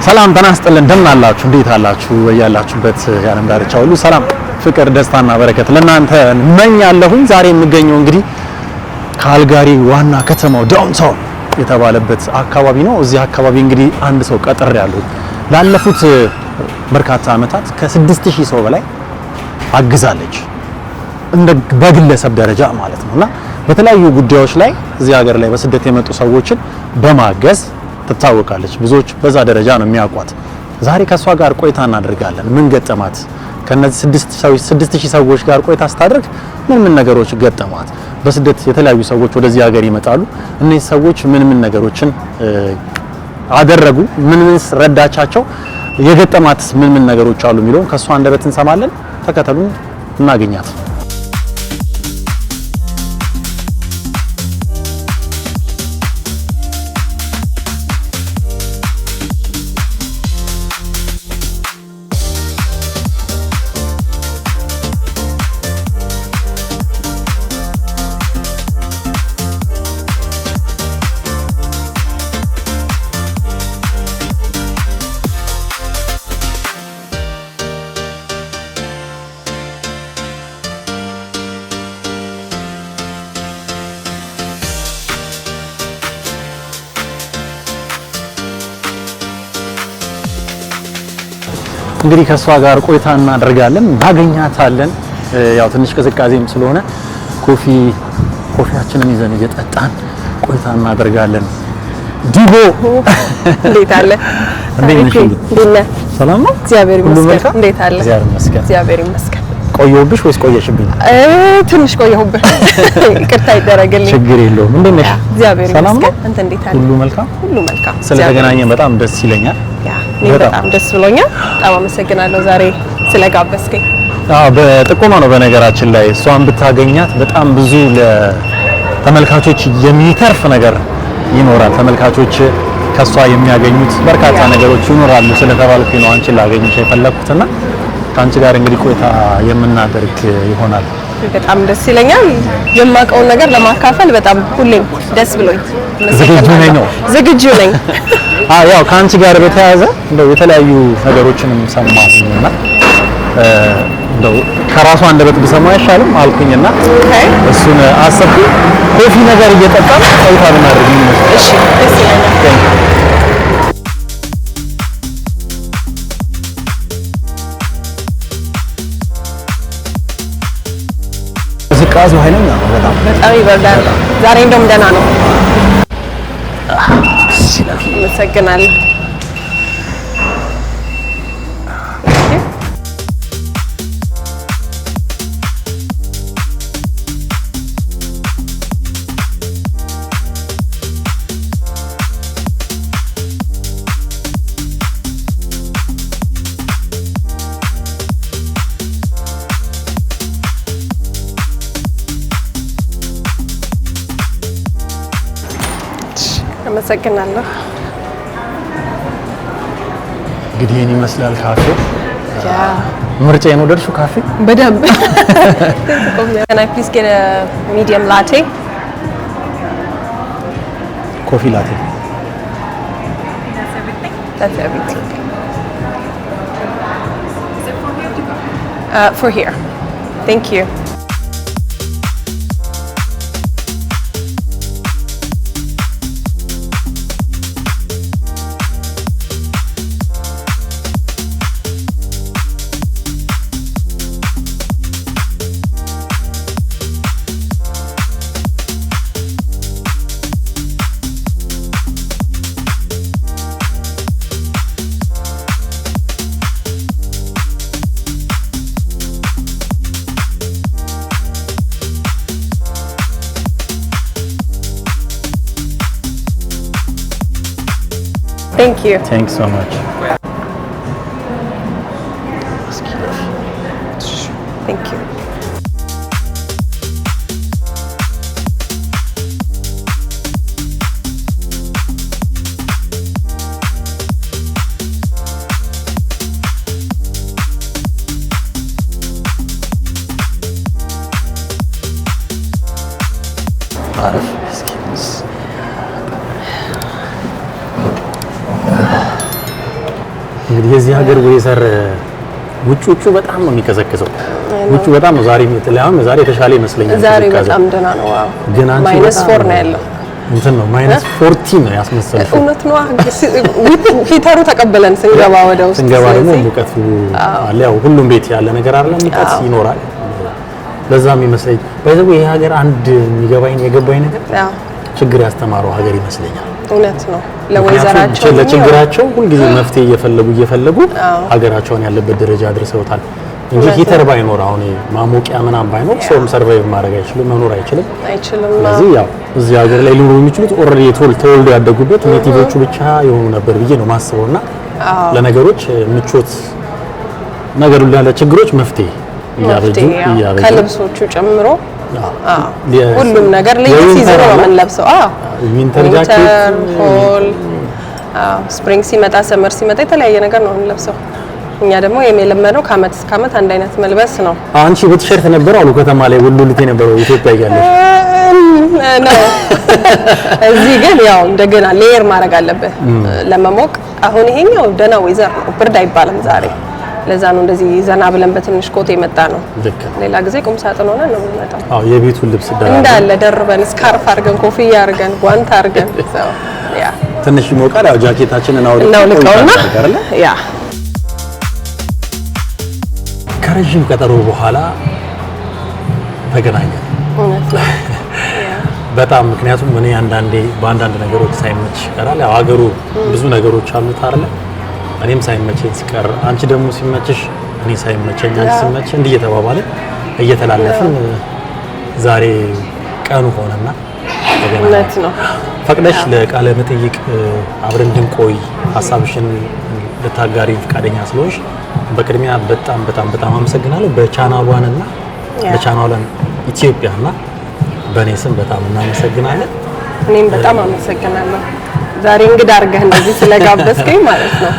ሰላም ተናስጥልን እንደምን አላችሁ እንዴት አላችሁ ያላችሁበት ያለም ዳርቻ ሁሉ ሰላም ፍቅር ደስታና በረከት ለእናንተ እመኛለሁኝ። ዛሬ የምገኘው እንግዲህ ካልጋሪ ዋና ከተማው ዳውንታውን የተባለበት አካባቢ ነው። እዚህ አካባቢ እንግዲህ አንድ ሰው ቀጥሬ ያለሁ ላለፉት በርካታ አመታት ከ6000 ሰው በላይ አግዛለች እንደ በግለሰብ ደረጃ ማለት ነውና በተለያዩ ጉዳዮች ላይ እዚህ ሀገር ላይ በስደት የመጡ ሰዎችን በማገዝ ትታወቃለች። ብዙዎች በዛ ደረጃ ነው የሚያውቋት። ዛሬ ከሷ ጋር ቆይታ እናደርጋለን። ምን ገጠማት? ከነዚህ 6000 ሰዎች ጋር ቆይታ ስታደርግ ምን ነገሮች ገጠማት? በስደት የተለያዩ ሰዎች ወደዚህ ሀገር ይመጣሉ። እነዚህ ሰዎች ምን ነገሮችን አደረጉ? ምን ረዳቻቸው? የገጠማት ምን ነገሮች አሉ የሚለውን ከሷ አንደበት እንሰማለን። ተከተሉን እናገኛት። እንግዲህ ከሷ ጋር ቆይታ እናደርጋለን። ባገኛታለን። ያው ትንሽ ቅዝቃዜም ስለሆነ ኮፊያችንን ይዘን እየጠጣን ቆይታ እናደርጋለን። ዲቦ እንዴት አለ? እንዴት ነሽ? ሰላም ነው? እግዚአብሔር ይመስገን። እንዴት አለ? እግዚአብሔር ይመስገን። ቆየሁብሽ ወይስ ቆየሽብኝ? ትንሽ ቆየሁብህ። ይቅርታ ይደረግልኝ። ችግር የለውም። እንዴት ነሽ? እግዚአብሔር ይመስገን። አንተ እንዴት አለ? ሁሉ መልካም? ሁሉ መልካም። ስለተገናኘን በጣም ደስ ይለኛል። በጣም ደስ ብሎኛል። በጣም አመሰግናለሁ ዛሬ ስለጋበዝከኝ። በጥቆማ ነው በነገራችን ላይ እሷን ብታገኛት በጣም ብዙ ለተመልካቾች የሚተርፍ ነገር ይኖራል። ተመልካቾች ከሷ የሚያገኙት በርካታ ነገሮች ይኖራሉ ስለተባልኩኝ ነው አንቺን ላገኝሽ የፈለኩትና ከአንቺ ጋር እንግዲህ ቆይታ የምናደርግ ይሆናል። በጣም ደስ ይለኛል። የማውቀውን ነገር ለማካፈል በጣም ሁሌም ደስ ብሎኝ ዝግጁ ነኝ። ያው ከአንቺ ጋር በተያያዘ እንደው የተለያዩ ነገሮችንም ሰማሁኝና እንደው ከራሷ አንደበት ብሰማ አይሻልም አልኩኝና እሱን አሰብኩ። ኮፊ ነገር እየጠጣን ቆይታ ብናደርግ ይመስላል። እሺ፣ ደስ ይለኛል። ቅዝቃዜው ኃይለኛ ነው። በጣም ይበርዳል። ዛሬ እንደውም ደህና ነው። አመሰግናለሁ። አመሰግናለሁ። እንግዲህ እኔ ይመስላል ካፌ ምርጫ ነው። ደርሹ ካፌ በደንብ Can I please get a medium latte? Coffee latte. That's everything. Is it for here to go? For here. Thank you. Thank you. Thanks so much. Thank you. አሪፍ። እንግዲህ የዚህ ሀገር ዌዘር ውጭ በጣም ነው የሚቀዘቅዘው። ውጭ በጣም ነው ዛሬ የተለያም ዛሬ የተሻለ ይመስለኛል። ዛሬ በጣም ደህና ነው። ዋው ግን አንቺ -4 ነው ያለው። እንትን ነው -14 ነው ያስመሰልሽው። እውነት ነው። ሂተሩ ተቀበለን ስንገባ ወደ ውስጥ ስንገባ ደግሞ ሙቀቱ አለ። ያው ሁሉም ቤት ያለ ነገር አይደለም፣ ሙቀት ይኖራል። ለዛም ይመስለኝ ባይዘው ይሄ ሀገር አንድ የገባኝ ነገር ችግር ያስተማረው ሀገር ይመስለኛል። እውነት ነው። ለችግራቸው ሁልጊዜ መፍትሄ እየፈለጉ ሀገራቸውን ያለበት ደረጃ አድርሰውታል እንጂ ሂተር ባይኖር አሁን ማሞቂያ ምናምን ባይኖር ሰውም ሰርቫይቭ ማድረግ አይችልም፣ መኖር አይችልም። ስለዚህ ያው እዚህ ሀገር ላይ ሊኖሩ የሚችሉት ኦልሬዲ ተወልደው ያደጉበት ኔቲቮቹ ብቻ የሆኑ ነበር ብዬ ነው ማስበውና ለነገሮች ምቾት ነገሩ ለችግሮች መፍትሄ እያበጁ ከልብሶቹ ጨምሮ ሁሉም ነገር ላይ ሲዘሩ ነው የምንለብሰው። ዊንተር ጃኬት፣ ፎል፣ ስፕሪንግ ሲመጣ ሰመር ሲመጣ የተለያየ ነገር ነው የምንለብሰው። እኛ ደግሞ የለመደው ከአመት እስከ አመት አንድ አይነት መልበስ ነው። አንቺ በቲሸርት ነበር አሉ ከተማ ላይ ወልሉልቴ ነበር ኢትዮጵያ እያለሽ ነው። እዚህ ግን ያው እንደገና ሌየር ማድረግ አለበት ለመሞቅ። አሁን ይሄኛው ደህና ዌዘር ነው፣ ብርድ አይባልም ዛሬ። ለዛ ነው እንደዚህ ዘና ብለን በትንሽ ኮት የመጣ ነው። ሌላ ጊዜ ቁም ሳጥን ሆነን ነው የምንመጣው። የቤቱን ልብስ እንዳለ ደርበን ስካርፍ አድርገን ኮፍያ አድርገን ጓንት አድርገን ያ ትንሽ ይሞቃል። ያው ጃኬታችንን እናውልቀውና ያ ከረጅም ቀጠሮ በኋላ ተገናኘን። በጣም ምክንያቱም እኔ በአንዳንድ ነገሮች ሳይመች ይቀራል። ያው ሀገሩ ብዙ ነገሮች አሉት አይደል? እኔም ሳይመቸኝ ሲቀር አንቺ ደግሞ ሲመችሽ እኔ ሳይመቸኝ አንቺ ሲመች እንዲህ እየተባባልን እየተላለፍን ዛሬ ቀኑ ሆነና እውነት ነው ፈቅደሽ ለቃለ መጠይቅ አብረን እንድንቆይ ሀሳብሽን ልታጋሪ ፈቃደኛ ስለሆንሽ በቅድሚያ በጣም አመሰግናለሁ። በቻናሏንና በቻናሏን ኢትዮጵያና በእኔ ስም በጣም እናመሰግናለን። እኔም በጣም አመሰግናለሁ ዛሬ እንግዳ አድርገህ እንደዚህ ስለጋበዝከኝ ማለት ነው።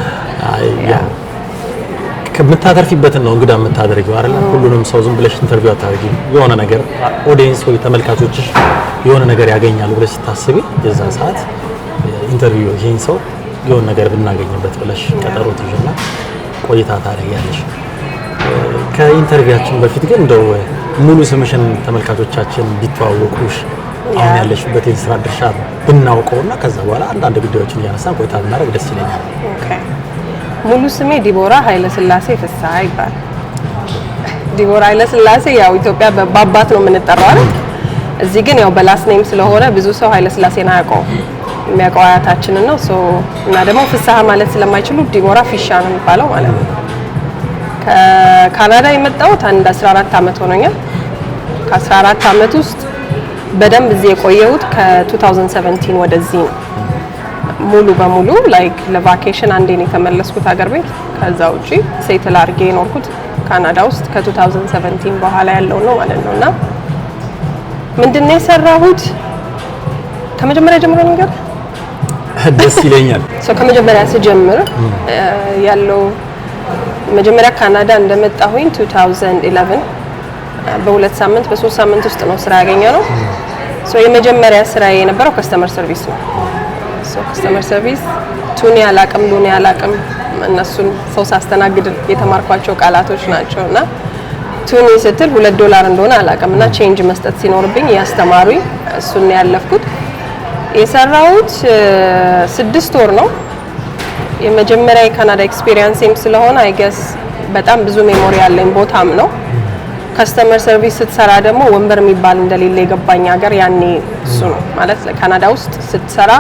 ከምታተርፊበትን ነው እንግዳ የምታደርጊው አይደል? ሁሉንም ሰው ዝም ብለሽ ኢንተርቪው አታደርጊም። የሆነ ነገር ኦዲየንስ ወይ ተመልካቾችሽ የሆነ ነገር ያገኛሉ ብለሽ ስታስቢ የዛ ሰዓት ኢንተርቪው ይሄን ሰው የሆነ ነገር ብናገኝበት ብለሽ ቀጠሮ ትይዥና ቆይታ ታደርጊያለሽ። ከኢንተርቪዋችን በፊት ግን እንደው ሙሉ ስምሽን ተመልካቾቻችን ቢተዋወቁሽ አሁን ያለሽበት የስራ ድርሻ ብናውቀውና ከዛ በኋላ አንዳንድ ጉዳዮችን እያነሳን ቆይታ ብናደርግ ደስ ይለኛል። ኦኬ። ሙሉ ስሜ ዲቦራ ኃይለስላሴ ፍስሐ ይባላል። ዲቦራ ኃይለስላሴ ያው ኢትዮጵያ በአባት ነው የምንጠራው አይደል? እዚህ ግን ያው በላስ ኔም ስለሆነ ብዙ ሰው ኃይለስላሴን አያውቀውም። የሚያውቀው አያታችንን ነው። እና ደግሞ ፍስሐ ማለት ስለማይችሉ ዲቦራ ፊሻ ነው የሚባለው ማለት ነው። ከካናዳ የመጣሁት አንድ 14 አመት ሆኖኛል። ከ14 አመት ውስጥ በደንብ እዚህ የቆየሁት ከ2017 ወደዚህ ነው። ሙሉ በሙሉ ላይክ ለቫኬሽን አንዴ ነው የተመለስኩት ሀገር ቤት። ከዛ ውጪ ሴትል አድርጌ የኖርኩት ካናዳ ውስጥ ከ2017 በኋላ ያለው ነው ማለት ነው። እና ምንድነው የሰራሁት ከመጀመሪያ ጀምሮ ነገር ደስ ይለኛል። ከመጀመሪያ ስጀምር ያለው መጀመሪያ ካናዳ እንደመጣሁኝ 2011 በሁለት ሳምንት በሶስት ሳምንት ውስጥ ነው ስራ ያገኘነው። የመጀመሪያ ስራ የነበረው ከስተመር ሰርቪስ ነው። ከስተመር ሰርቪስ ቱኒ አላቅም ሉኒ አላቅም እነሱን ሰው ሳስተናግድ የተማርኳቸው ቃላቶች ናቸውና ቱኒ ስትል $2 እንደሆነ አላቅም እና ቼንጅ መስጠት ሲኖርብኝ ያስተማሩኝ እሱን ያለፍኩት። የሰራሁት 6 ወር ነው። የመጀመሪያ የካናዳ ኤክስፒሪየንስም ስለሆነ አይ ገስ በጣም ብዙ ሜሞሪ ያለኝ ቦታም ነው። ከስተመር ሰርቪስ ስትሰራ ደግሞ ወንበር የሚባል እንደሌለ የገባኝ ሀገር ያኔ እሱ ነው ማለት ለካናዳ ውስጥ ስትሰራ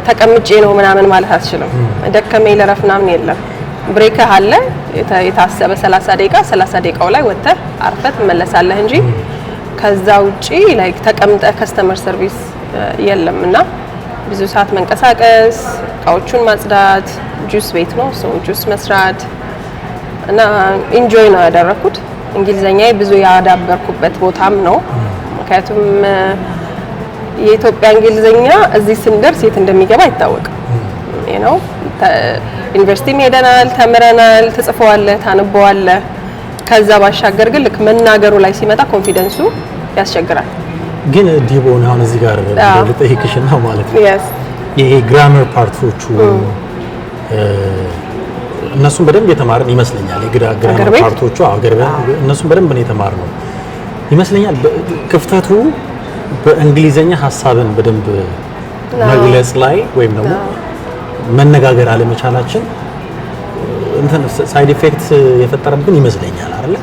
ተቀምጬ ነው ምናምን ማለት አትችልም። ደከመኝ ለረፍ ምናምን የለም። ብሬክ አለ የታሰበ 30 ደቂቃው ላይ ወጥተህ አርፈህ ትመለሳለህ እንጂ ከዛ ውጪ ላይክ ተቀምጠህ ከስተመር ሰርቪስ የለም። እና ብዙ ሰዓት መንቀሳቀስ፣ እቃዎቹን ማጽዳት፣ ጁስ ቤት ነው ጁስ መስራት እና ኢንጆይ ነው ያደረኩት። እንግሊዘኛዬ ብዙ ያዳበርኩበት ቦታም ነው። ምክንያቱም የኢትዮጵያ እንግሊዘኛ እዚህ ስንደርስ የት እንደሚገባ አይታወቅም። ነው ዩኒቨርሲቲም ሄደናል፣ ተምረናል፣ ትጽፈዋለህ፣ ታነበዋለህ። ከዛ ባሻገር ግን ልክ መናገሩ ላይ ሲመጣ ኮንፊደንሱ ያስቸግራል። ግን ዲቦን አሁን እዚህ ጋር ልጠይቅሽና ማለት ነው ይሄ ግራመር ፓርቶቹ እነሱም በደንብ የተማርን ይመስለኛል። የግራመር ፓርቶቹ እነሱም በደንብ ነው የተማርነው ይመስለኛል። ክፍተቱ በእንግሊዘኛ ሐሳብን በደንብ መግለጽ ላይ ወይም ደግሞ መነጋገር አለመቻላችን እንትን ሳይድ ኢፌክት የፈጠረብን ይመስለኛል አይደል?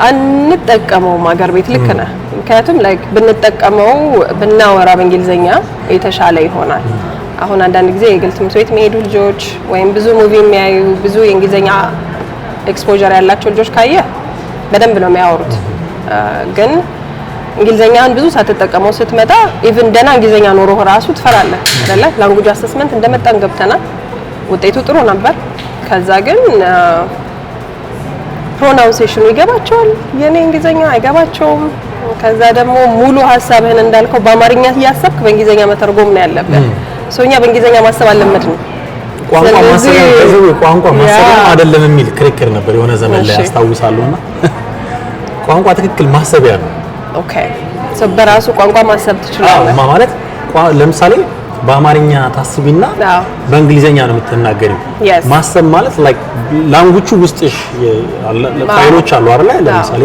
አንጠቀመውም ሀገር ቤት ልክ ነህ። ምክንያቱም ላይክ ብንጠቀመው ብናወራ በእንግሊዘኛ የተሻለ ይሆናል። አሁን አንዳንድ ጊዜ የግል ትምህርት ቤት የሚሄዱ ልጆች ወይም ብዙ ሙቪ የሚያዩ ብዙ የእንግሊዘኛ ኤክስፖዠር ያላቸው ልጆች ካየ በደንብ ነው የሚያወሩት። ግን እንግሊዘኛን ብዙ ሳትጠቀመው ስትመጣ ኢቭን ደህና እንግሊዘኛ ኖሮ ራሱ ትፈራለህ አይደለ? ላንጉጅ አሰስመንት እንደመጣን ገብተናል። ውጤቱ ጥሩ ነበር። ከዛ ግን ፕሮናውንሴሽኑ ይገባቸዋል፣ የኔ እንግሊዘኛ አይገባቸውም። ከዛ ደግሞ ሙሉ ሀሳብህን እንዳልከው በአማርኛ እያሰብክ በእንግሊዘኛ መተርጎም ነው ያለብህ። ሶኛ በእንግሊዘኛ ማሰብ አለመድን ነው። ቋንቋ ማሰብ አይደለም የሚል ክርክር ነበር የሆነ ዘመን ላይ አስታውሳለሁና ቋንቋ ትክክል ማሰቢያ ነው። ኦኬ ሶ በራሱ ቋንቋ ማሰብ ትችላለህ ማለት ለምሳሌ በአማርኛ ታስቢና በእንግሊዘኛ ነው የምትናገሪው። ማሰብ ማለት ላይክ ላንጉቹ ውስጥሽ ፋይሎች አሉ አይደል? ለምሳሌ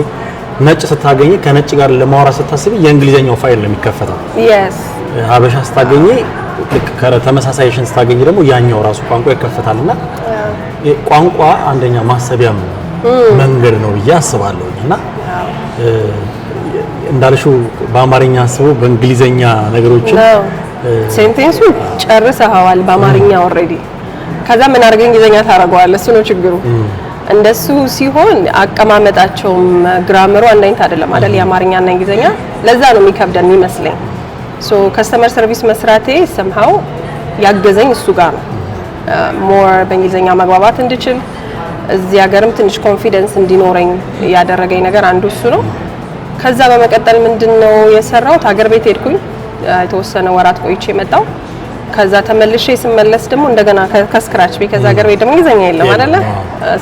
ነጭ ስታገኝ ከነጭ ጋር ለማውራት ስታስቢ የእንግሊዘኛው ፋይል ነው የሚከፈተው። ሀበሻ ስታገኝ ልክ ተመሳሳይሽን ስታገኝ ደግሞ ያኛው ራሱ ቋንቋ ይከፈታልና ቋንቋ አንደኛ ማሰቢያም መንገድ ነው ብዬ አስባለሁ። እና እንዳልሽው በአማርኛ አስቦ በእንግሊዘኛ ነገሮችን ሴንቴንሱ ጨርሰዋል በአማርኛ ኦሬዲ። ከዛ ምን አድርገህ እንግሊዘኛ ታደርገዋለህ? እሱ ነው ችግሩ። እንደሱ ሲሆን አቀማመጣቸውም ግራመሩ አንድ አይነት አይደለም አይደል? የአማርኛ እና እንግሊዘኛ ለዛ ነው የሚከብደን የሚመስለኝ። ሶ ከስተመር ሰርቪስ መስራቴ somehow ያገዘኝ እሱ ጋር ነው። ሞር በእንግሊዘኛ መግባባት እንድችል እዚህ ሀገርም ትንሽ ኮንፊደንስ እንዲኖረኝ ያደረገኝ ነገር አንዱ እሱ ነው። ከዛ በመቀጠል ምንድነው የሰራሁት? ሀገር ቤት ሄድኩኝ። የተወሰነ ወራት ቆይቼ መጣሁ። ከዛ ተመልሼ ስመለስ ደግሞ እንደገና ከስክራች ከዛ ሀገር ቤት ደግሞ እንግሊዘኛ የለም አይደለ?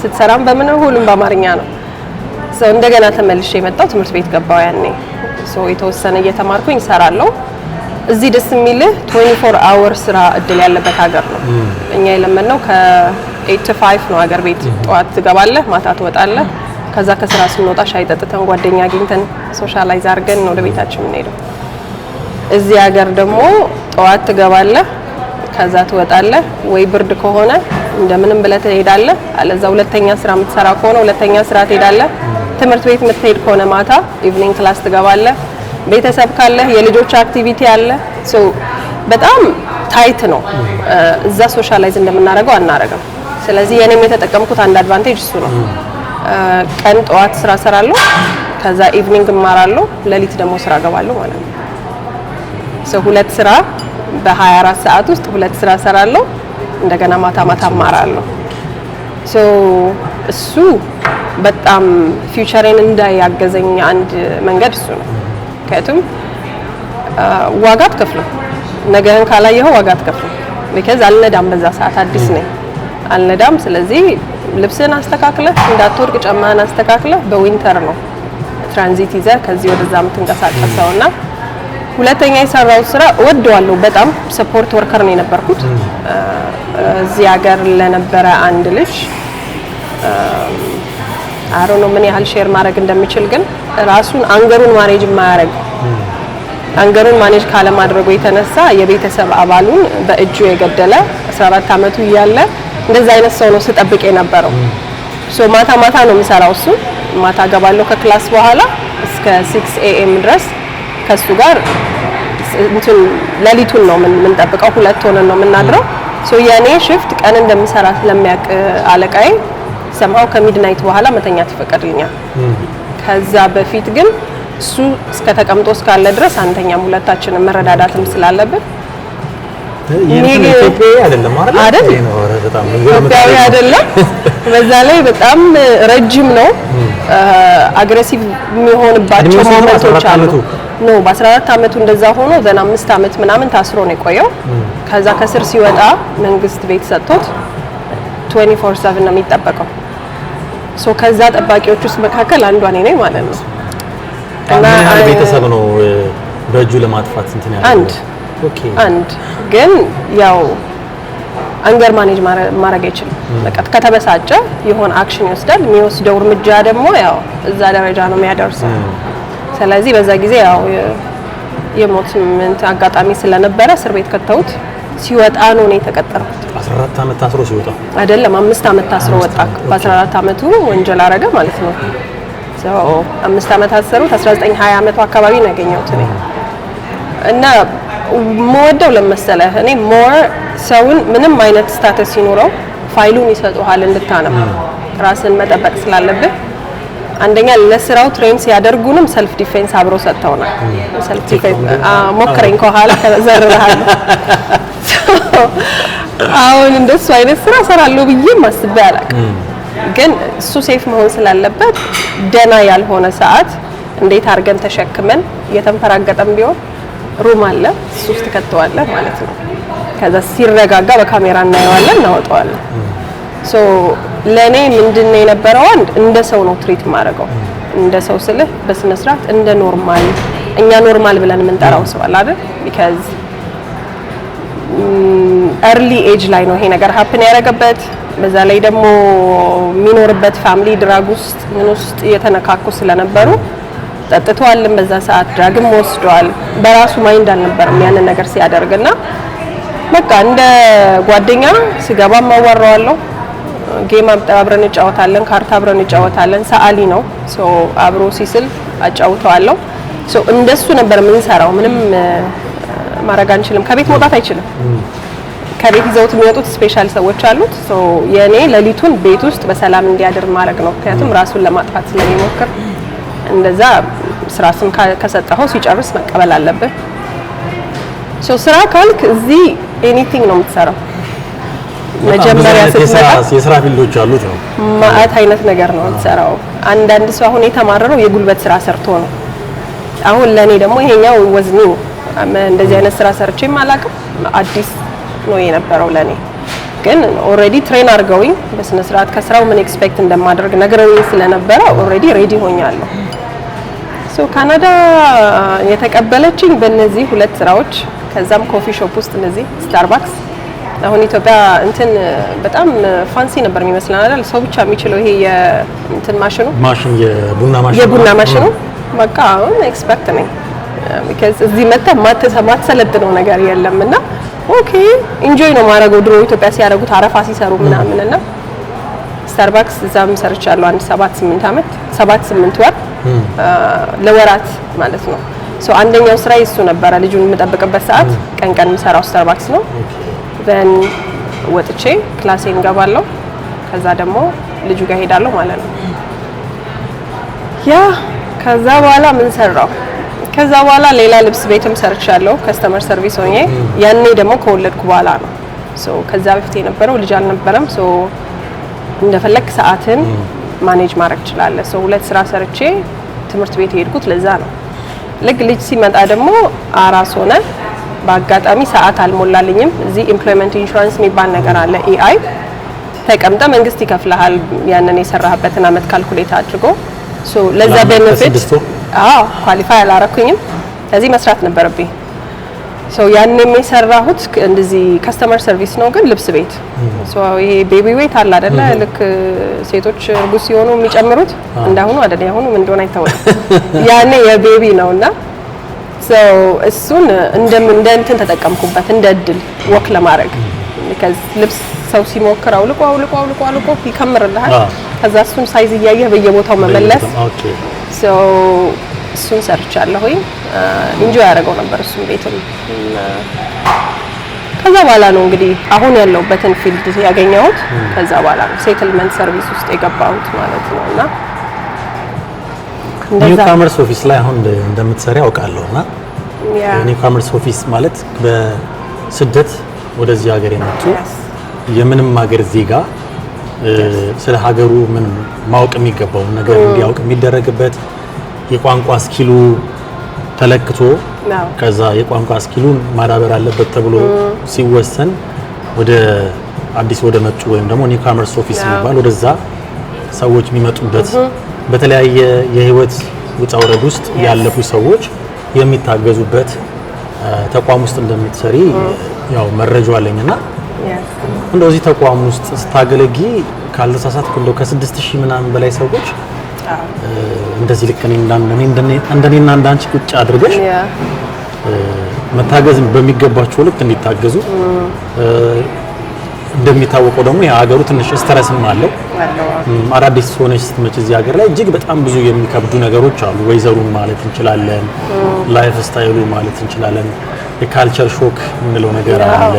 ስትሰራም በምን ሁሉም በአማርኛ ነው። ሶ እንደገና ተመልሼ መጣሁ። ትምህርት ቤት ገባሁ ያኔ። ሶ የተወሰነ እየተማርኩኝ እሰራለሁ። እዚህ ደስ የሚልህ 24 አወር ስራ እድል ያለበት ሀገር ነው። እኛ የለመድነው ከ8 to 5 ነው ሀገር ቤት። ጠዋት ትገባለህ፣ ማታ ትወጣለህ። ከዛ ከስራ ስንወጣ ሻይ ጠጥተን ጓደኛ አግኝተን ሶሻላይዝ አድርገን ወደ ቤታችን የምንሄደው። እዚህ ሀገር ደግሞ ጠዋት ትገባለህ፣ ከዛ ትወጣለህ። ወይ ብርድ ከሆነ እንደምንም ብለህ ትሄዳለህ። አለዛ ሁለተኛ ስራ የምትሰራ ከሆነ ሁለተኛ ስራ ትሄዳለህ። ትምህርት ቤት የምትሄድ ከሆነ ማታ ኢቭኒንግ ክላስ ትገባለህ። ቤተሰብ ካለ የልጆች አክቲቪቲ አለ። ሶ በጣም ታይት ነው። እዛ ሶሻላይዝ እንደምናደርገው አናረጋም። ስለዚህ የኔም የተጠቀምኩት አንድ አድቫንቴጅ እሱ ነው። ቀን ጠዋት ስራ ሰራለሁ፣ ከዛ ኢቭኒንግ እማራለሁ፣ ሌሊት ደግሞ ስራ ገባለሁ ማለት ነው። ሶ ሁለት ስራ በ24 ሰዓት ውስጥ ሁለት ስራ ሰራለሁ፣ እንደገና ማታ ማታ እማራለሁ። ሶ እሱ በጣም ፊውቸሬን እንዳያገዘኝ አንድ መንገድ እሱ ነው። ምክንያቱም ዋጋ አትከፍልም፣ ነገርን ካላየኸው ዋጋ አትከፍልም። ቢካዝ አልነዳም፣ በዛ ሰዓት አዲስ ነኝ አልነዳም። ስለዚህ ልብስን አስተካክለህ እንዳትወድቅ ጫማህን አስተካክለህ በዊንተር ነው ትራንዚት ይዘህ ከዚህ ወደዛ የምትንቀሳቀሰውና ሁለተኛ የሰራው ስራ እወደዋለሁ በጣም። ሰፖርት ወርከር ነው የነበርኩት እዚህ ሀገር ለነበረ አንድ ልጅ አሮ ነው ምን ያህል ሼር ማድረግ እንደምችል ግን ራሱን አንገሩን ማኔጅ ማያረግ አንገሩን ማኔጅ ካለ ማድረጉ የተነሳ የቤተሰብ አባሉን በእጁ የገደለ 14 አመቱ እያለ እንደዛ አይነት ሰው ነው ስጠብቅ የነበረው። ሶ ማታ ማታ ነው የምሰራው። እሱ ማታ ገባለሁ ከክላስ በኋላ እስከ 6 AM ድረስ ከሱ ጋር እንትን ሌሊቱን ነው የምንጠብቀው። ሁለት ሆነን ነው የምናድረው። ሶ የኔ ሽፍት ቀን እንደምሰራ ስለሚያውቅ አለቃዬ ሰማው ከሚድናይት በኋላ መተኛት ይፈቀድልኛል። ከዛ በፊት ግን እሱ እስከ ተቀምጦ እስካለ ድረስ አንተኛም፣ ሁለታችንም መረዳዳትም ስላለብን ኢትዮጵያዊ አይደለም አይደል? ኢትዮጵያዊ አይደለም። በዛ ላይ በጣም ረጅም ነው። አግሬሲቭ የሚሆንባቸው ሞመንቶች አሉ። ኖ በ14 አመቱ እንደዛ ሆኖ ዘና 5 አመት ምናምን ታስሮ ነው የቆየው። ከዛ ከስር ሲወጣ መንግስት ቤት ሰጥቶት 24/7 ነው የሚጠበቀው። ሶ ከዛ ጠባቂዎች ውስጥ መካከል አንዷ እኔ ነኝ ማለት ነው። እና ቤተሰብ ነው በእጁ ለማጥፋት እንትን ያለው አንድ ግን ያው አንገር ማኔጅ ማድረግ አይችልም። በቃ ከተበሳጨ የሆነ አክሽን ይወስዳል። የሚወስደው እርምጃ ደግሞ ያው እዛ ደረጃ ነው የሚያደርሰው። ስለዚህ በዛ ጊዜ ያው የሞት አጋጣሚ ስለነበረ እስር ቤት ከተውት ሲወጣ ነው የተቀጠረው። 14 አመት ታስሮ ሲወጣ አይደለም 5 አመት ታስሮ ወጣ። በ14 አመቱ ወንጀል አረገ ማለት ነው። 5 አመት ታሰሩት። 1920 አመቱ አካባቢ ነው ያገኘሁት እኔ እና ሞወደው ለመሰለህ እኔ ሞር ሰውን ምንም አይነት ስታተስ ሲኖረው ፋይሉን ይሰጡሃል እንድታነብ ራስን መጠበቅ ስላለብህ አንደኛ ለስራው ትሬን ሲያደርጉንም ሰልፍ ዲፌንስ አብሮ ሰጥተውናል። ሰልፍ ዲፌንስ ሞክረኝ ከኋላ ከዘርራለሁ። አሁን እንደሱ አይነት ስራ ሰራለሁ ብዬ ማስቤ አላውቅም። ግን እሱ ሴፍ መሆን ስላለበት ደና ያልሆነ ሰዓት እንዴት አድርገን ተሸክመን እየተንፈራገጠም ቢሆን ሩም አለ እሱ ውስጥ ከተዋለህ ማለት ነው። ከዛ ሲረጋጋ በካሜራ እናየዋለን እናወጣዋለን። ሶ ለኔ ምንድነው የነበረው አንድ እንደ ሰው ነው ትሪት ማድረገው። እንደ ሰው ስልህ በስነ ስርዓት እንደ ኖርማል እኛ ኖርማል ብለን የምንጠራው ሰው አለ አይደል? ቢካዝ early age ላይ ነው ይሄ ነገር ሀፕን ያደረገበት። በዛ ላይ ደግሞ የሚኖርበት ፋሚሊ ድራግ ውስጥ ምን ውስጥ የተነካኩ ስለነበሩ ጠጥቷልም በዛ ሰዓት ድራግም ወስዷል። በራሱ ማይንድ አልነበረም ያንን ነገር ሲያደርግና በቃ እንደ ጓደኛ ሲገባ ማዋራዋለሁ። ጌም አብረን እንጫወታለን፣ ካርታ አብረን እንጫወታለን። ሰዓሊ ነው ሶ አብሮ ሲስል አጫውተዋለሁ። ሶ እንደሱ ነበር የምንሰራው። ምንም ማድረግ አንችልም። ከቤት መውጣት አይችልም። ከቤት ይዘውት የሚወጡት ስፔሻል ሰዎች አሉት። ሶ የኔ ሌሊቱን ቤት ውስጥ በሰላም እንዲያድር ማድረግ ነው። ምክንያቱም ራሱን ለማጥፋት ስለሚሞክር እንደዛ ስራስን ከሰጠኸው ሲጨርስ መቀበል አለብህ። ሶ ስራ ካልክ እዚህ ኤኒቲንግ ነው የምትሰራው። መጀመሪያ ስትመጣ የስራ ፊልዶች አሉት ነው ማአት አይነት ነገር ነው የምትሰራው። አንዳንድ ሰው አሁን የተማረረው የጉልበት ስራ ሰርቶ ነው። አሁን ለኔ ደግሞ ይሄኛው ወዝኒ እንደዚህ አይነት ስራ ሰርቼም አላውቅም። አዲስ ነው የነበረው ለኔ። ግን ኦሬዲ ትሬን አድርገውኝ በስነ ስርዓት ከስራው ምን ኤክስፔክት እንደማደርግ ነግረውኝ ስለነበረ ኦሬዲ ሬዲ ሆኛለሁ። ሶ ካናዳ የተቀበለችኝ በእነዚህ ሁለት ስራዎች። ከዛም ኮፊ ሾፕ ውስጥ እነዚህ ስታርባክስ አሁን ኢትዮጵያ እንትን በጣም ፋንሲ ነበር የሚመስለን አይደል? ሰው ብቻ የሚችለው ይሄ የእንትን ማሽኑ የቡና ማሽኑ በቃ አሁን ኤክስፐርት ነኝ። ቢካዝ እዚህ መጥተህ ማትሰለጥነው ነገር የለምና ኦኬ ኢንጆይ ነው ማድረገው። ድሮ ኢትዮጵያ ሲያደርጉት አረፋ ሲሰሩ ምናምንና ስታርባክስ እዛም ሰርቻለሁ አንድ 7-8 ወር ለወራት ማለት ነው። ሶ አንደኛው ስራ እሱ ነበረ። ልጁን የምጠብቅበት ሰዓት ቀን የምሰራው ስታርባክስ ነው። ዘን ወጥቼ ክላሴን ገባለሁ። ከዛ ደግሞ ልጁ ጋር ሄዳለሁ ማለት ነው። ያ ከዛ በኋላ ምን ሰራው? ከዛ በኋላ ሌላ ልብስ ቤትም ሰርቻለሁ ከስተመር ሰርቪስ ሆኜ። ያኔ ደግሞ ከወለድኩ በኋላ ነው። ሶ ከዛ በፊት የነበረው ልጅ አልነበረም። ሶ እንደፈለክ ሰዓትን ማኔጅ ማድረግ ትችላለህ። ሶ ሁለት ስራ ሰርቼ ትምህርት ቤት የሄድኩት ለዛ ነው። ልክ ልጅ ሲመጣ ደግሞ አራስ ሆነ። በአጋጣሚ ሰዓት አልሞላልኝም። እዚህ ኢምፕሎይመንት ኢንሹራንስ የሚባል ነገር አለ። ኢአይ ተቀምጠ መንግስት ይከፍልሃል ያንን የሰራህበትን አመት ካልኩሌት አድርጎ። ሶ ለዛ ቤኔፊት ኳሊፋይ አላረኩኝም። ስለዚህ መስራት ነበረብኝ። ሶ ያንን የሰራሁት እንደዚህ ከስተመር ሰርቪስ ነው፣ ግን ልብስ ቤት። ሶ ይሄ ቤቢ ዌት አለ አይደለ? ልክ ሴቶች እርጉዝ ሲሆኑ የሚጨምሩት እንዳሁኑ አይደለ? ያሁኑ ምን እንደሆነ አይታወቅም። ያኔ የቤቢ ነውና ሶ እሱን እንደ እንትን ተጠቀምኩበት እንደ እድል ወክ ለማድረግ። ቢካዝ ልብስ ሰው ሲሞክር አውልቆ ይከምርልሃል። ከዛ እሱን ሳይዝ እያየህ በየቦታው መመለስ። ሶ እሱን ሰርቻለሁኝ። ኢንጆይ ያደረገው ነበር እሱን ቤትም። ከዛ በኋላ ነው እንግዲህ አሁን ያለሁበትን ፊልድ ያገኘሁት። ከዛ በኋላ ነው ሴትልመንት ሰርቪስ ውስጥ የገባሁት ማለት ነውና ኒው ካመርስ ኦፊስ ላይ አሁን እንደምትሰሪ አውቃለሁና ኒው ካመርስ ኦፊስ ማለት በስደት ወደዚህ ሀገር የመጡ የምንም ሀገር ዜጋ ስለ ሀገሩ ምን ማወቅ የሚገባው ነገር እንዲያውቅ የሚደረግበት የቋንቋ ስኪሉ ተለክቶ ከዛ የቋንቋ ስኪሉን ማዳበር አለበት ተብሎ ሲወሰን ወደ አዲስ ወደ መጡ ወይም ደግሞ ኒው ካመርስ ኦፊስ የሚባል ወደዛ ሰዎች የሚመጡበት በተለያየ የህይወት ውጣ ውረድ ውስጥ ያለፉ ሰዎች የሚታገዙበት ተቋም ውስጥ እንደምትሰሪ ያው መረጃው አለኝና እንደው እዚህ ተቋም ውስጥ ስታገለጊ ካልተሳሳትኩ እንደው ከ6000 ምናምን በላይ ሰዎች እንደዚህ ልክ እንደኔና እንዳንቺ ቁጭ አድርገሽ መታገዝ በሚገባቸው ልክ እንዲታገዙ እንደሚታወቀው ደግሞ የሀገሩ ትንሽ ስትረስም አለው። አዳዲስ ሆነሽ ስትመጪ እዚህ ሀገር ላይ እጅግ በጣም ብዙ የሚከብዱ ነገሮች አሉ። ወይዘሩን ማለት እንችላለን፣ ላይፍ ስታይሉ ማለት እንችላለን፣ የካልቸር ሾክ የምንለው ነገር አለ።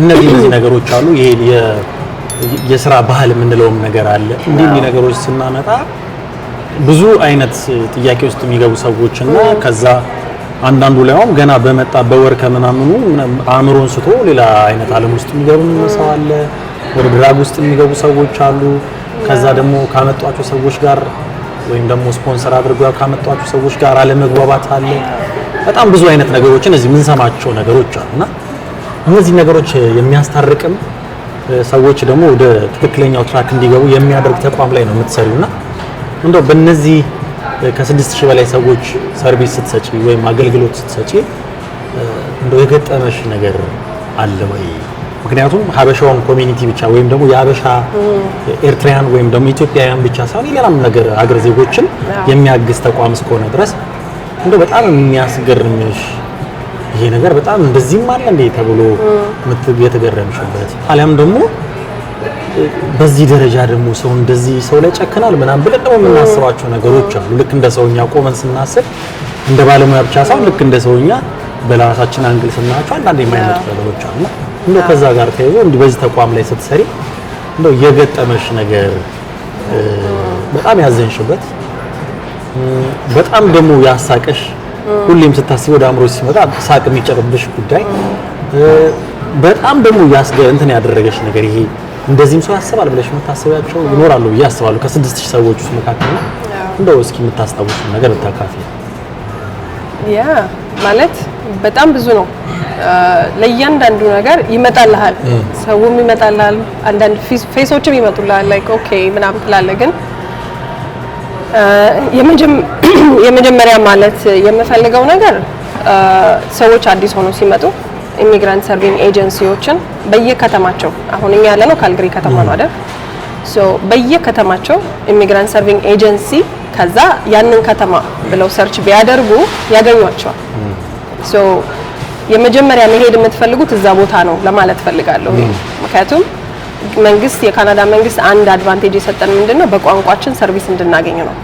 እነዚህ ነገሮች አሉ። ይሄ የስራ ባህል የምንለውም ነገር አለ። እንዲህ ነገሮች ስናመጣ ብዙ አይነት ጥያቄ ውስጥ የሚገቡ ሰዎችና ከዛ አንዳንዱ ላይም ገና በመጣ በወር ከምናምኑ አእምሮን ስቶ ሌላ አይነት ዓለም ውስጥ የሚገቡ ሰው አለ። ወደ ድራግ ውስጥ የሚገቡ ሰዎች አሉ። ከዛ ደግሞ ካመጧቸው ሰዎች ጋር ወይም ደግሞ ስፖንሰር አድርገው ካመጧቸው ሰዎች ጋር አለመግባባት አለ። በጣም ብዙ አይነት ነገሮችን እዚህ የምንሰማቸው ነገሮች አሉና እነዚህ ነገሮች የሚያስታርቅም ሰዎች ደግሞ ወደ ትክክለኛው ትራክ እንዲገቡ የሚያደርግ ተቋም ላይ ነው የምትሰሪውና እንደው በእነዚህ ከ6000 በላይ ሰዎች ሰርቪስ ስትሰጪ ወይም አገልግሎት ስትሰጪ እንደው የገጠመሽ ነገር አለ ወይ? ምክንያቱም ሀበሻውን ኮሚኒቲ ብቻ ወይም ደግሞ የሀበሻ ኤርትራውያን ወይም ደግሞ ኢትዮጵያውያን ብቻ ሳይሆን ሌላም ነገር ሀገር ዜጎችን የሚያግዝ ተቋም እስከሆነ ድረስ እንደው በጣም የሚያስገርምሽ ይሄ ነገር በጣም እንደዚህም አለ እንዴ ተብሎ የተገረምሽበት አሊያም ደግሞ በዚህ ደረጃ ደግሞ ሰው እንደዚህ ሰው ላይ ጨክናል ምናምን ብለን ደግሞ የምናስባቸው ነገሮች አሉ። ልክ እንደ ሰውኛ ቆመን ስናስብ እንደ ባለሙያ ብቻ ሳይሆን ልክ እንደ ሰውኛ በራሳችን አንግል ስናያቸው አንዳንድ የማይመጡ ነገሮች አሉ። እንደው ከዛ ጋር ተያይዞ እንዲህ በዚህ ተቋም ላይ ስትሰሪ እንደው የገጠመሽ ነገር በጣም ያዘንሽበት በጣም ደግሞ ያሳቀሽ ሁሌም ስታስቢ ወደ አእምሮሽ ሲመጣ ሳቅ የሚጨርብሽ ጉዳይ በጣም ደግሞ እንትን ያደረገሽ ነገር ይሄ እንደዚህም ሰው ያስባል ብለሽ የምታስቢያቸው ይኖራሉ ብዬ አስባለሁ። ከ6000 ሰዎች ውስጥ መካከል እንደው እስኪ የምታስታውሱ ነገር ብታካፊ። ማለት በጣም ብዙ ነው። ለእያንዳንዱ ነገር ይመጣልሃል፣ ሰውም ይመጣልሃል፣ አንዳንድ ፌሶችም ይመጡልሃል። ላይክ ኦኬ ምናምን ትላለህ። ግን የመጀመሪያ ማለት የምፈልገው ነገር ሰዎች አዲስ ሆነው ሲመጡ ኢሚግራንት ሰርቪንግ ኤጀንሲዎችን በየከተማቸው አሁን እኛ ያለነው ካልግሪ ከተማ ነው አይደል? በየከተማቸው ኢሚግራንት ሰርቪንግ ኤጀንሲ ከዛ ያንን ከተማ ብለው ሰርች ቢያደርጉ ያገኟቸዋል። የመጀመሪያ መሄድ የምትፈልጉት እዛ ቦታ ነው ለማለት ፈልጋለሁ። ምክንያቱም መንግስት የካናዳ መንግስት አንድ አድቫንቴጅ የሰጠን ምንድነው በቋንቋችን ሰርቪስ እንድናገኝ ነው።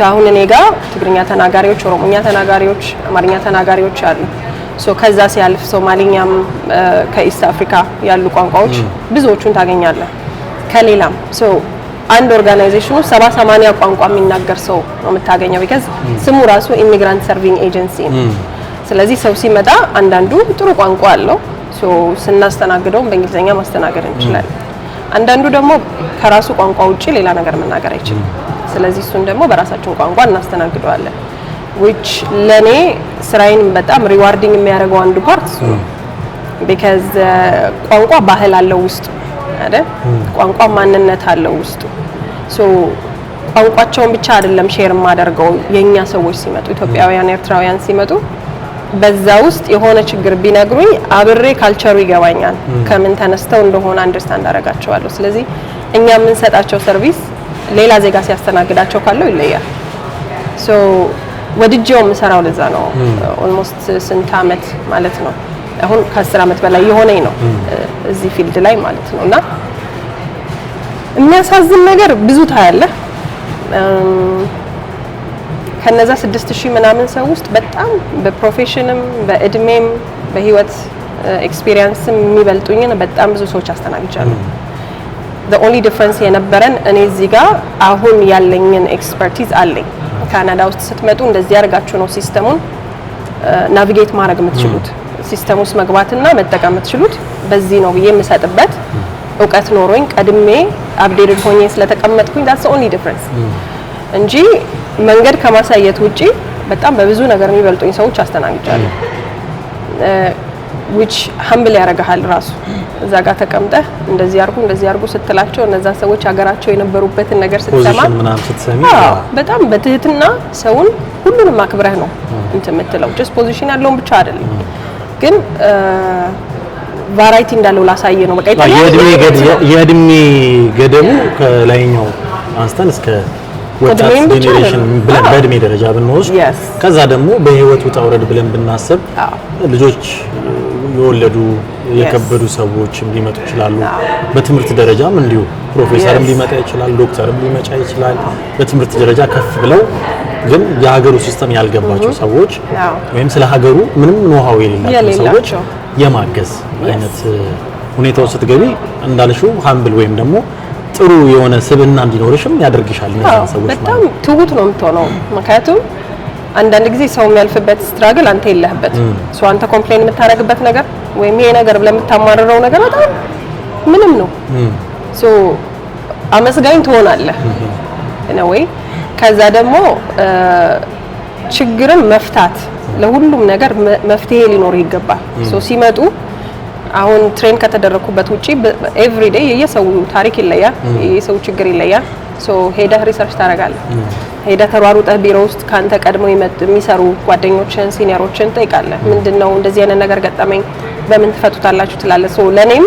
አሁን እኔ ጋር ትግርኛ ተናጋሪዎች፣ ኦሮሞኛ ተናጋሪዎች፣ አማርኛ ተናጋሪዎች አሉ። ከዛ ሲያልፍ ሶማሊኛም ከኢስት አፍሪካ ያሉ ቋንቋዎች ብዙዎቹን ታገኛለህ። ከሌላም አንድ ኦርጋናይዜሽኑ 70-80 ቋንቋ የሚናገር ሰው ነው የምታገኘው። ቢካዝ ስሙ ራሱ ኢሚግራንት ሰርቪንግ ኤጀንሲ ነው። ስለዚህ ሰው ሲመጣ አንዳንዱ ጥሩ ቋንቋ አለው፣ ስናስተናግደውም በእንግሊዝኛ ማስተናገድ እንችላለን። አንዳንዱ ደግሞ ከራሱ ቋንቋ ውጪ ሌላ ነገር መናገር አይችልም። ስለዚህ እሱን ደግሞ በራሳችን ቋንቋ እናስተናግደዋለን። which ለኔ ስራዬን በጣም ሪዋርዲንግ የሚያደርገው አንዱ ፓርት እሱ ነው። ቢካዝ ቋንቋ ባህል አለው ውስጡ አይደል? ቋንቋ ማንነት አለው ውስጡ። ቋንቋቸውን ብቻ አይደለም ሼር የማደርገው የኛ ሰዎች ሲመጡ ኢትዮጵያውያን፣ ኤርትራውያን ሲመጡ በዛ ውስጥ የሆነ ችግር ቢነግሩኝ አብሬ ካልቸሩ ይገባኛል፣ ከምን ተነስተው እንደሆነ አንደርስታንድ አደርጋቸዋለሁ። ስለዚህ እኛ የምንሰጣቸው ሰርቪስ ሌላ ዜጋ ሲያስተናግዳቸው ካለው ይለያል። ወድጄው የምሰራው ለዛ ነው። ኦልሞስት ስንት አመት ማለት ነው አሁን ከ10 አመት በላይ የሆነኝ ነው እዚህ ፊልድ ላይ ማለት ነውና የሚያሳዝን ነገር ብዙ ታያለህ። ከነዛ 6000 ምናምን ሰው ውስጥ በጣም በፕሮፌሽንም በእድሜም በህይወት ኤክስፒሪየንስም የሚበልጡኝን በጣም ብዙ ሰዎች አስተናግጃለሁ። the only difference የነበረን እኔ እዚህ ጋር አሁን ያለኝን ኤክስፐርቲዝ አለኝ። ካናዳ ውስጥ ስትመጡ እንደዚህ ያርጋችሁ ነው ሲስተሙን ናቪጌት ማድረግ የምትችሉት፣ ሲስተም ውስጥ መግባትና መጠቀም የምትችሉት በዚህ ነው ብዬ የምሰጥበት እውቀት ኖሮኝ ቀድሜ አፕዴትድ ሆኜ ስለተቀመጥኩኝ that's the only difference እንጂ መንገድ ከማሳየት ውጪ በጣም በብዙ ነገር የሚበልጡኝ ሰዎች አስተናግጃለሁ። which humble ያረጋሃል ራሱ እዛ ጋር ተቀምጠህ እንደዚህ አርጉ ስትላቸው እነዛ ሰዎች ሀገራቸው የነበሩበትን ነገር ስትሰማ በጣም በትህትና ሰውን ሁሉንም አክብረህ ነው እንትን የምትለው። just ፖዚሽን ያለውን ብቻ አይደለም ግን ቫራይቲ እንዳለው ላሳየ ነው። በቃ የእድሜ ገደቡ ከላይኛው አንስተን እስከ ወጣት ጄኔሬሽን ብለን በእድሜ ደረጃ ብንወስድ ከዛ ደግሞ በህይወት ውጣ ውረድ ብለን ብናስብ ልጆች የወለዱ የከበዱ ሰዎች ሊመጡ ይችላሉ። በትምህርት ደረጃም እንዲሁ ፕሮፌሰርም ሊመጣ ይችላል፣ ዶክተርም ሊመጣ ይችላል። በትምህርት ደረጃ ከፍ ብለው ግን የሀገሩ ሲስተም ያልገባቸው ሰዎች ወይም ስለ ሀገሩ ምንም ኖሃው የሌላቸው ሰዎች የማገዝ አይነት ሁኔታው ስትገቢ እንዳልሽው ሃምብል ወይም ደግሞ ጥሩ የሆነ ስብዕና እንዲኖርሽም ያደርግሻል። እነዚህ ሰዎች በጣም ትሁት ነው የምትሆነው። ምክንያቱም አንዳንድ ጊዜ ሰው የሚያልፍበት ስትራግል አንተ የለህበት ሰው አንተ ኮምፕሌን የምታረግበት ነገር ወይም ይሄ ነገር ብለህ የምታማርረው ነገር በጣም ምንም ነው። ሶ አመስጋኝ ትሆናለህ ነው ወይ? ከዛ ደግሞ ችግርን መፍታት ለሁሉም ነገር መፍትሄ ሊኖር ይገባል። ሶ ሲመጡ አሁን ትሬን ከተደረኩበት ውጪ ኤቭሪ ዴይ የየሰው ታሪክ ይለያል፣ የየሰው ችግር ይለያል። ሶ ሄደህ ሪሰርች ታደርጋለህ። ሄደህ ተሯሩጠህ ቢሮ ውስጥ ካንተ ቀድሞ የሚሰሩ ጓደኞችን ሲኒየሮችን ጠይቃለህ። ምንድነው እንደዚህ አይነት ነገር ገጠመኝ በምን ትፈቱታላችሁ ትላለህ። ሶ ለኔም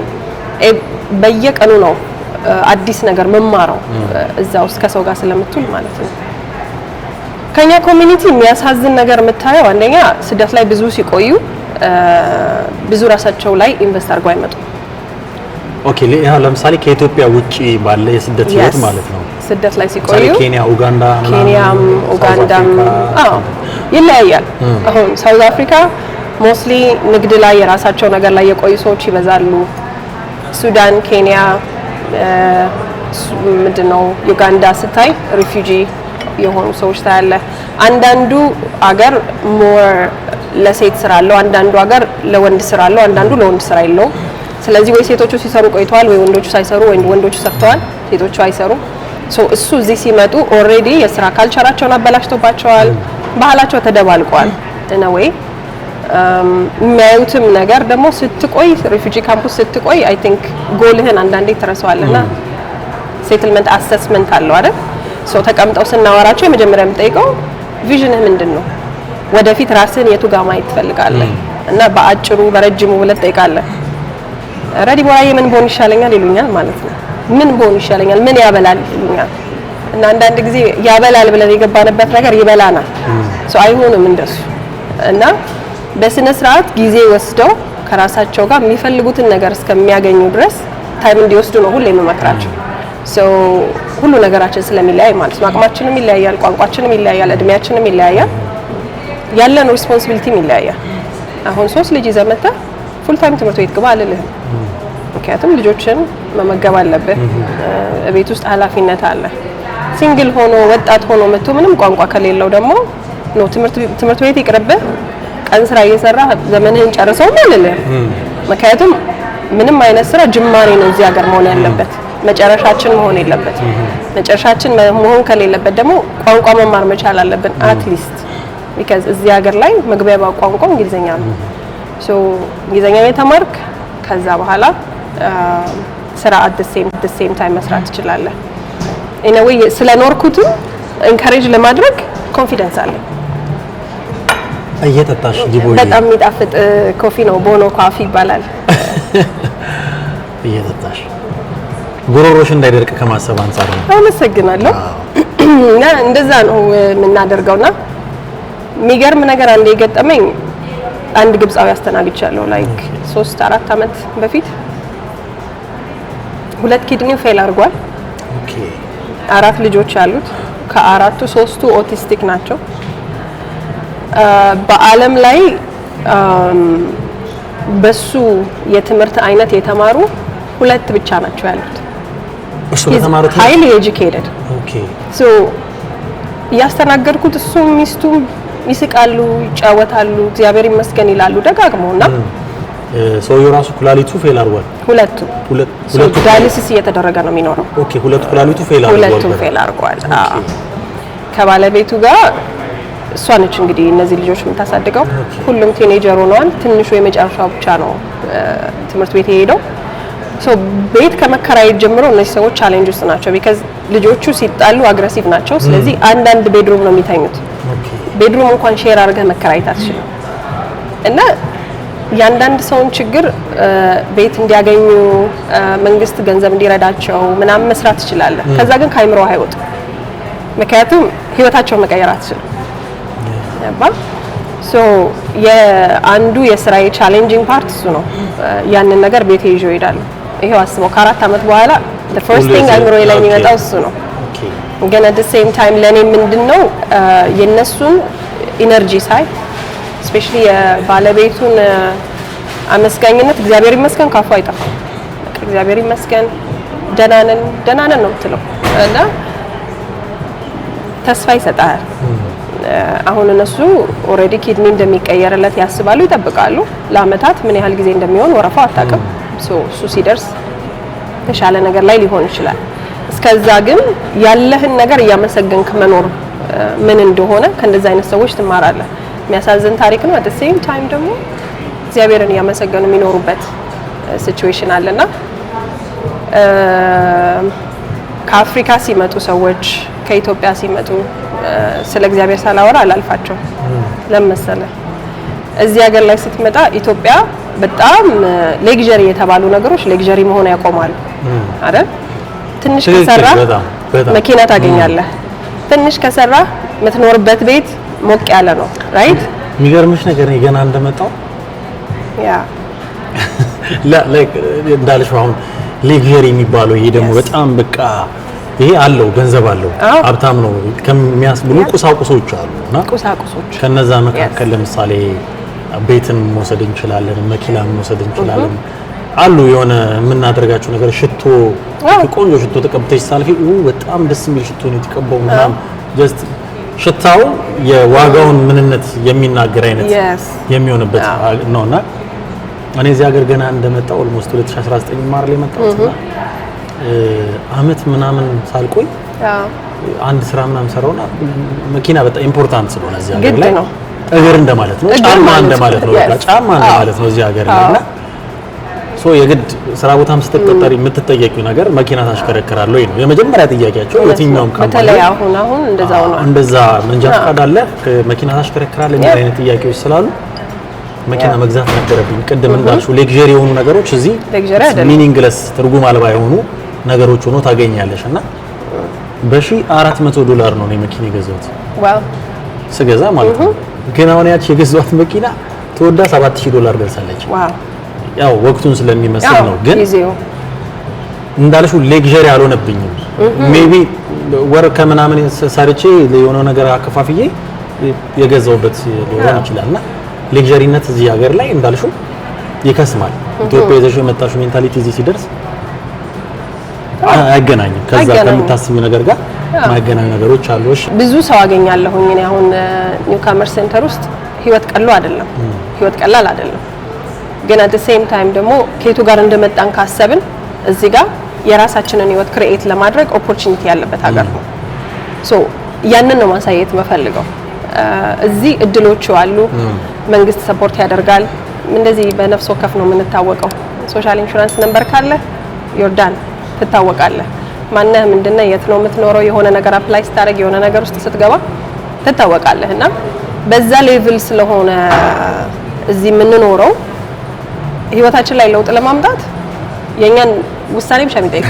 በየቀኑ ነው አዲስ ነገር መማረው እዛ ውስጥ ከሰው ጋር ስለምትውል ማለት ነው። ከኛ ኮሚኒቲ የሚያሳዝን ነገር የምታየው አንደኛ ስደት ላይ ብዙ ሲቆዩ ብዙ ራሳቸው ላይ ኢንቨስት አድርገው አይመጡም። ኦኬ ለምሳሌ ከኢትዮጵያ ውጪ ባለ የስደት ህይወት ማለት ነው ስደት ላይ ሲቆዩ ኬንያም ኡጋንዳም ይለያያል። አሁን ሳውዝ አፍሪካ ሞስትሊ ንግድ ላይ የራሳቸው ነገር ላይ የቆዩ ሰዎች ይበዛሉ። ሱዳን፣ ኬንያ፣ ምንድነው ዩጋንዳ ስታይ ሪፊጂ የሆኑ ሰዎች ታያለ። አንዳንዱ አገር ሞር ለሴት ስራ አለው፣ አንዳንዱ አገር ለወንድ ስራ አለው፣ አንዳንዱ ለወንድ ስራ የለውም። ስለዚህ ወይ ሴቶቹ ሲሰሩ ቆይተዋል ወይ ወንዶቹ ሳይሰሩ ወይ ወንዶቹ ሰርተዋል ሴቶቹ አይሰሩም። ሶ እሱ እዚህ ሲመጡ ኦሬዲ የስራ ካልቸራቸውን አበላሽቶባቸዋል፣ ባህላቸው ተደባልቋል። እና ወይ የሚያዩትም ነገር ደግሞ ስትቆይ ሪፊጂ ካምፕስ ስትቆይ አይ ቲንክ ጎልህን አንዳንዴ ትረሳዋለና ሴትልመንት አሰስመንት አለው አይደል? ሶ ተቀምጠው ስናወራቸው የመጀመሪያ የምጠይቀው ቪዥንህ ምንድነው? ወደፊት ራስህን የቱ ጋር ማየት ትፈልጋለህ? እና በአጭሩ በረጅሙ ብለህ ትጠይቃለህ። ረዲ ቦራዬ ምን ቦን ይሻለኛል ይሉኛል ማለት ነው። ምን ቦን ይሻለኛል፣ ምን ያበላል ይሉኛል። እና አንዳንድ ጊዜ ያበላል ብለን የገባንበት ነገር ይበላናል። ሶ አይሆንም እንደሱ። እና በስነ ስርዓት ጊዜ ወስደው ከራሳቸው ጋር የሚፈልጉትን ነገር እስከሚያገኙ ድረስ ታይም እንዲወስዱ ነው ሁሌ የምመክራቸው። ሶ ሁሉ ነገራችን ስለሚለያይ ማለት ነው። አቅማችንም ይለያያል፣ ቋንቋችንም ይለያያል፣ እድሜያችንም ይለያያል፣ ያለን ሪስፖንሲቢሊቲም ይለያያል። አሁን 3 ልጅ ይዘህ መጥተህ ፉል ታይም ትምህርት ቤት ግባ አልልህም። ምክንያቱም ልጆችን መመገብ አለብህ፣ ቤት ውስጥ ኃላፊነት አለ። ሲንግል ሆኖ ወጣት ሆኖ መጥቶ ምንም ቋንቋ ከሌለው ደግሞ ነው ትምህርት ቤት ይቅርብህ፣ ቀን ስራ እየሰራ ዘመንህን ጨርሰው አልልህም። ምክንያቱም ምንም አይነት ስራ ጅማሬ ነው እዚህ ሀገር መሆን ያለበት፣ መጨረሻችን መሆን የለበት። መጨረሻችን መሆን ከሌለበት ደግሞ ቋንቋ መማር መቻል አለብን አትሊስት ቢካዝ እዚህ ሀገር ላይ መግቢያ ቋንቋ እንግሊዘኛ ነው። ሶ እንግሊዘኛ የተማርክ ከዛ በኋላ ስራ at the same time መስራት ትችላለህ። ኤኒዌይ ስለኖርኩት ኢንካሬጅ ለማድረግ ኮንፊደንስ አለኝ። እየጠጣሽ ዲቦይ በጣም የሚጣፍጥ ኮፊ ነው፣ ቦኖ ኮፊ ይባላል። እየጠጣሽ ጉሮሮሽ እንዳይደርቅ ከማሰብ አንፃር ነው። አመሰግናለሁ። እና እንደዛ ነው የምናደርገውና የሚገርም ነገር አንዴ የገጠመኝ አንድ ግብጻዊ አስተናግቻለሁ ላይክ 3-4 አመት በፊት 2 ኪድኒው ፌል አድርጓል። ኦኬ 4 ልጆች አሉት። ከአራቱ 3ቱ ኦቲስቲክ ናቸው። በአለም ላይ በሱ የትምህርት አይነት የተማሩ 2 ብቻ ናቸው ያሉት። እሱ የተማሩት ሃይሊ ኤጁኬትድ። ኦኬ ሶ ያስተናገድኩት እሱ ሚስቱም ይስቃሉ፣ ይጫወታሉ፣ እግዚአብሔር ይመስገን ይላሉ ደጋግመውና ሰውየው ራሱ ኩላሊቱ ፌል አድርጓል። ሁለቱ ዳያሊሲስ እየተደረገ ነው የሚኖረው። ኦኬ ሁለቱ ኩላሊቱ ፌል አድርጓል። ሁለቱም ፌል አድርጓል። ከባለቤቱ ጋር እሷ ነች እንግዲህ እነዚህ ልጆች የምታሳድገው። ሁሉም ቲኔጀር ሆነዋል። ትንሹ የመጨረሻው ብቻ ነው ትምህርት ቤት የሄደው። ሶ ቤት ከመከራየት ጀምሮ እነዚህ ሰዎች ቻሌንጅ ውስጥ ናቸው ቢካዝ ልጆቹ ሲጣሉ አግሬሲቭ ናቸው። ስለዚህ አንዳንድ ቤድሩም ነው የሚተኙት። ቤድሩም እንኳን ሼር አድርገህ መከራየት አትችልም። እና ያንዳንድ ሰውን ችግር ቤት እንዲያገኙ መንግስት ገንዘብ እንዲረዳቸው ምናምን መስራት ይችላል። ከዛ ግን ካይምሮ አይወጡ፣ ምክንያቱም ህይወታቸውን መቀየር አትችልም። ሶ የአንዱ የስራዬ ቻሌንጂንግ ፓርት እሱ ነው። ያንን ነገር ቤቴ ይዤ እሄዳለሁ። ይሄው አስበው ከ4 ዓመት በኋላ the first thing አይምሮዬ ላይ የሚመጣው እሱ ነው። ግን at the same time ለኔ ምንድነው የነሱን ኢነርጂ ሳይ ስፔሻሊ የባለቤቱን አመስጋኝነት እግዚአብሔር ይመስገን ካፉ አይጠፋም። እግዚአብሔር ይመስገን ደህና ነን ነው የምትለው እና ተስፋ ይሰጣል። አሁን እነሱ ኦልሬዲ ኪድኒ እንደሚቀየርለት ያስባሉ፣ ይጠብቃሉ። ለአመታት ምን ያህል ጊዜ እንደሚሆን ወረፋው አታውቅም። እሱ ሲደርስ የተሻለ ነገር ላይ ሊሆን ይችላል። እስከዛ ግን ያለህን ነገር እያመሰገንክ መኖር ምን እንደሆነ ከእንደዚህ አይነት ሰዎች ትማራለህ። የሚያሳዝን ታሪክ ነው። at the same time ደግሞ እግዚአብሔርን እያመሰገኑ የሚኖሩበት ሲቹዌሽን አለና ከአፍሪካ ሲመጡ ሰዎች ከኢትዮጵያ ሲመጡ ስለ እግዚአብሔር ሳላወራ አላልፋቸው። ለምሳሌ እዚህ ሀገር ላይ ስትመጣ ኢትዮጵያ በጣም ሌግዠሪ የተባሉ ነገሮች ሌግዠሪ መሆን ያቆማሉ አይደል? ትንሽ ከሰራ መኪና ታገኛለህ። ትንሽ ከሰራ የምትኖርበት ቤት ሞቅ ያለ ነው። ራይት? የሚገርምሽ ነገር ነው ገና እንደመጣው ላይክ እንዳልሽው አሁን ሌግዠሪ የሚባለው ይሄ ደግሞ በጣም በቃ ይሄ አለው ገንዘብ አለው ሀብታም ነው ከሚያስብሉ ቁሳቁሶች አሉና ቁሳቁሶች ከነዛ መካከል ለምሳሌ ቤትን መውሰድ እንችላለን፣ መኪናን መውሰድ እንችላለን። አሉ የሆነ የምናደርጋቸው ነገር ሽቶ ቆንጆ ሽቶ ተቀብተሽ ሳልፊ በጣም ደስ የሚል ሽቶ ነው የተቀባው ምናምን ጀስት ሽታው የዋጋውን ምንነት የሚናገር አይነት የሚሆንበት ነውና እኔ እዚህ ሀገር ገና እንደመጣው ኦልሞስት 2019 ማር ላይ መጣሁና አመት ምናምን ሳልቆይ አንድ ስራ ምናምን ሰራውና መኪና በጣም ኢምፖርታንት ስለሆነ እዚህ ሀገር ላይ እግር እንደማለት ነው፣ ጫማ እንደማለት ነው፣ በቃ ጫማ እንደማለት ነው እዚህ ሀገር ላይና ሶ የግድ ስራ ቦታም ስትቀጠሪ የምትጠየቂው ነገር መኪና ታሽከረክራለህ ወይ ነው የመጀመሪያ ጥያቄያቸው። የትኛውም ካምፓኒ በተለይ አሁን እንደዛው ነው። እንደዛ መንጃ ፈቃድ አለ መኪና ታሽከረክራለህ የሚል አይነት ጥያቄዎች ስላሉ መኪና መግዛት ነበረብኝ። ቅድም እንዳልሽው ሌግዠሪ የሆኑ ነገሮች እዚህ ሚኒንግለስ ትርጉም አልባ የሆኑ ነገሮች ሆኖ ታገኛለሽ እና $400 ነው መኪና የገዛሁት። ዋው ስገዛ ማለት ነው። ግን አሁን ያቺ የገዛሁት መኪና ተወዳ $7000 ደርሳለች። ዋው ያው ወቅቱን ስለሚመስል ነው። ግን እንዳልሽው ሌግዠሪ አልሆነብኝም። ሜቢ ወር ከምናምን ሰርቼ የሆነ ነገር አከፋፍዬ የገዛሁበት ሊሆን ይችላልና ሌግዠሪነት እዚህ ሀገር ላይ እንዳልሽው ይከስማል። ኢትዮጵያ ይዘሽው የመጣሽው ሜንታሊቲ እዚህ ሲደርስ አይገናኝም። ከዛ ከምታስቢው ነገር ጋር ማይገናኙ ነገሮች አሉ። እሺ ብዙ ሰው አገኛለሁኝ እኔ አሁን ኒው ካመር ሴንተር ውስጥ ህይወት ቀላል አይደለም። ህይወት ቀላል አይደለም። ግን at the same time ደግሞ ከየቱ ጋር እንደመጣን ካሰብን እዚህ ጋር የራሳችንን ህይወት ክሬኤት ለማድረግ ኦፖርቹኒቲ ያለበት ሀገር ነው። ሶ ያንን ነው ማሳየት መፈልገው። እዚህ እድሎች አሉ። መንግስት ሰፖርት ያደርጋል። እንደዚህ በነፍስ ወከፍ ነው የምንታወቀው። ሶሻል ኢንሹራንስ ነምበር ካለ ዮርዳን ትታወቃለህ። ማነህ ምንድነው የት ነው የምትኖረው የሆነ ነገር አፕላይ ስታደርግ የሆነ ነገር ውስጥ ስትገባ ትታወቃለህና በዛ ሌቭል ስለሆነ እዚህ የምንኖረው ህይወታችን ላይ ለውጥ ለማምጣት የኛን ውሳኔ ብቻ የሚጠይቅ